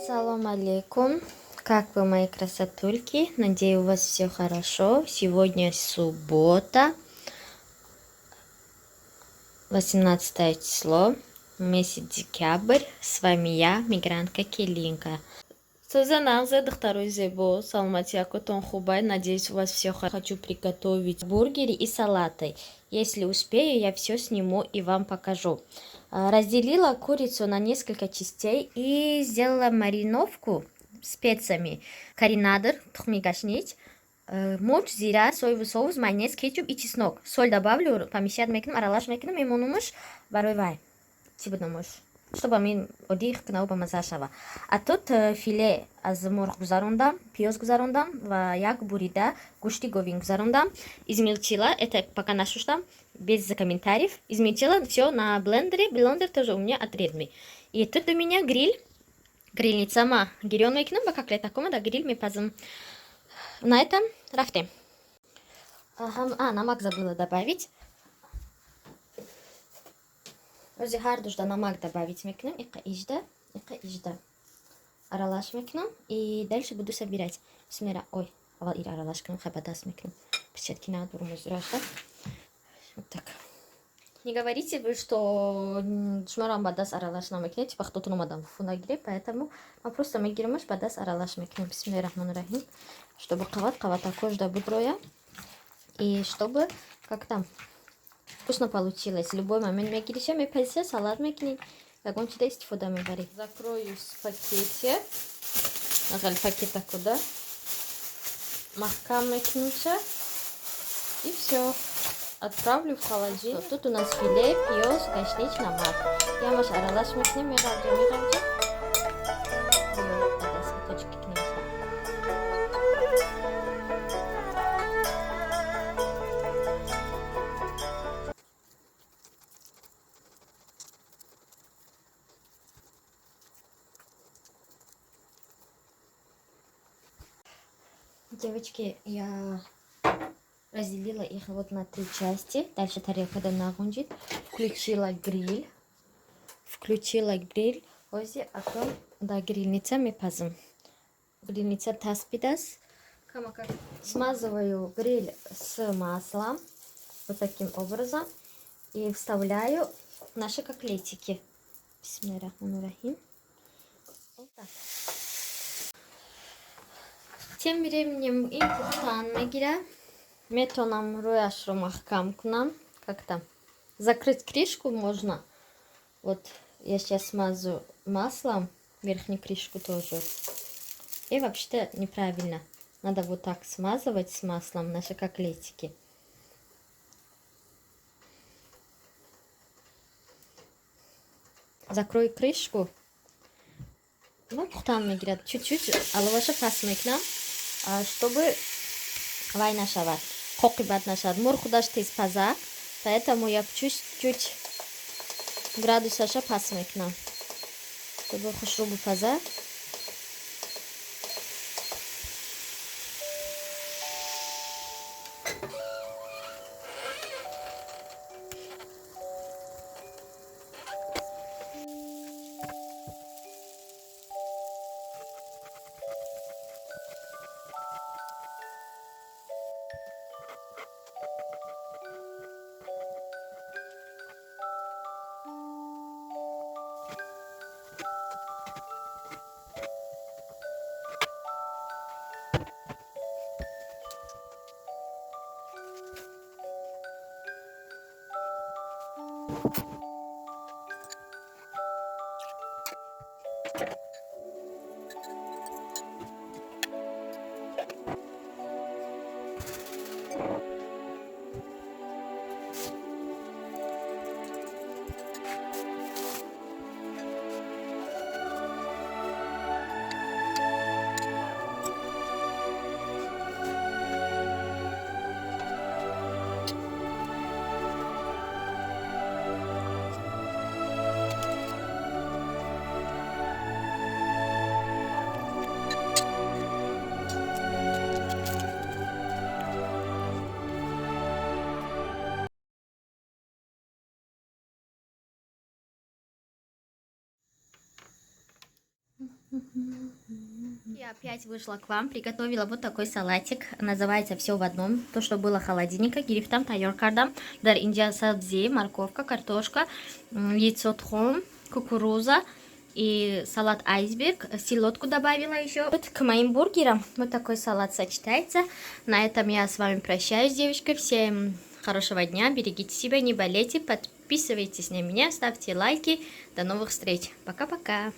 Ассаламу алейкум. Как вы, мои красотульки? Надеюсь, у вас все хорошо. Сегодня суббота, 18 число, месяц декабрь. С вами я, мигрантка Келинка. Сузанам второй зебо, салматиакотон хубай. Надеюсь, у вас все хорошо. Хочу приготовить бургеры и салаты. Если успею, я все сниму и вам покажу. Разделила курицу на несколько частей и сделала мариновку специями. Каринадр, тухмигашнить, мурч, зира, соевый соус, майонез, кетчуп и чеснок. Соль добавлю, помещать мекнем, аралаш мекнем, и монумыш, барой. Чтобы мен одих кнау бамазашава. А тут филе аз морг гузарондам, пиоз гузарондам, ва як бурида гушти говин гузарондам. Измельчила, это пока нашуштам, без комментариев. Измельчила все на блендере, блендер тоже у меня от Redmi. И тут у меня гриль, грильница ма, гирён мекнем, как лето кома, да гриль ми пазм. На этом рафте. Намак забыла добавить. O'zi har duşda намак добавить мекнем, ижда. Аралаш мекнем и дальше буду собирать. Смера, ой, авал ир аралаш мекнем, хабадас мекнем. Перчатки надо урмузрашта. Вот так. Не говорите вы, что шмарам бадас аралаш на мекне, типа кто-то номадам фунагире, поэтому мы просто мегиремаш бадас аралаш мекнем. Бисмиллахиррахманиррахим. Чтобы кават кожда будроя. И чтобы, как там, вкусно получилось. В любой момент мекиришем и пойся салат мекни. Как он читает фуда мебари. Закрою в пакете. Нагаль пакета куда? Махкам мекнуша. И все. Отправлю в холодильник. Тут у нас филе, пиоз, кашнич, намак. Я маш аралаш мекни, миравджа. Девочки, я разделила их вот на 3 части. Дальше тарелка нагунжит. Включила гриль. Ози, а то да грильница ми пазм. Грильница таспидас. Смазываю гриль с маслом. Вот таким образом. И вставляю наши котлетики. Бисмиллахиррахманиррахим. Вот так. Тем временем и кухтан мегира. Метоном руяш ромахкам к нам. Как там? Закрыть крышку можно. Вот я сейчас смазу маслом. Верхнюю крышку тоже. И вообще-то неправильно. Надо вот так смазывать с маслом наши котлетики. Закрой крышку. Ну, кухтан мегира. Чуть-чуть алаваша пасмекнам. Чтобы вайна шавад, хокибат нашад. Мурхудаш тез пазак, поэтому я чуть-чуть градусаша пас мекнам, чтобы хушрубу пазак. Я опять вышла к вам, приготовила вот такой салатик, называется «Все в одном». То, что было холодильника, гирифтам, тайоркардам, дар индия сабзи, морковка, картошка, яйцо тхом, кукуруза и салат айсберг, селедку добавила еще. Вот к моим бургерам вот такой салат сочетается. На этом я с вами прощаюсь, девочки. Всем хорошего дня, берегите себя, не болейте, подписывайтесь на меня, ставьте лайки. До новых встреч. Пока-пока.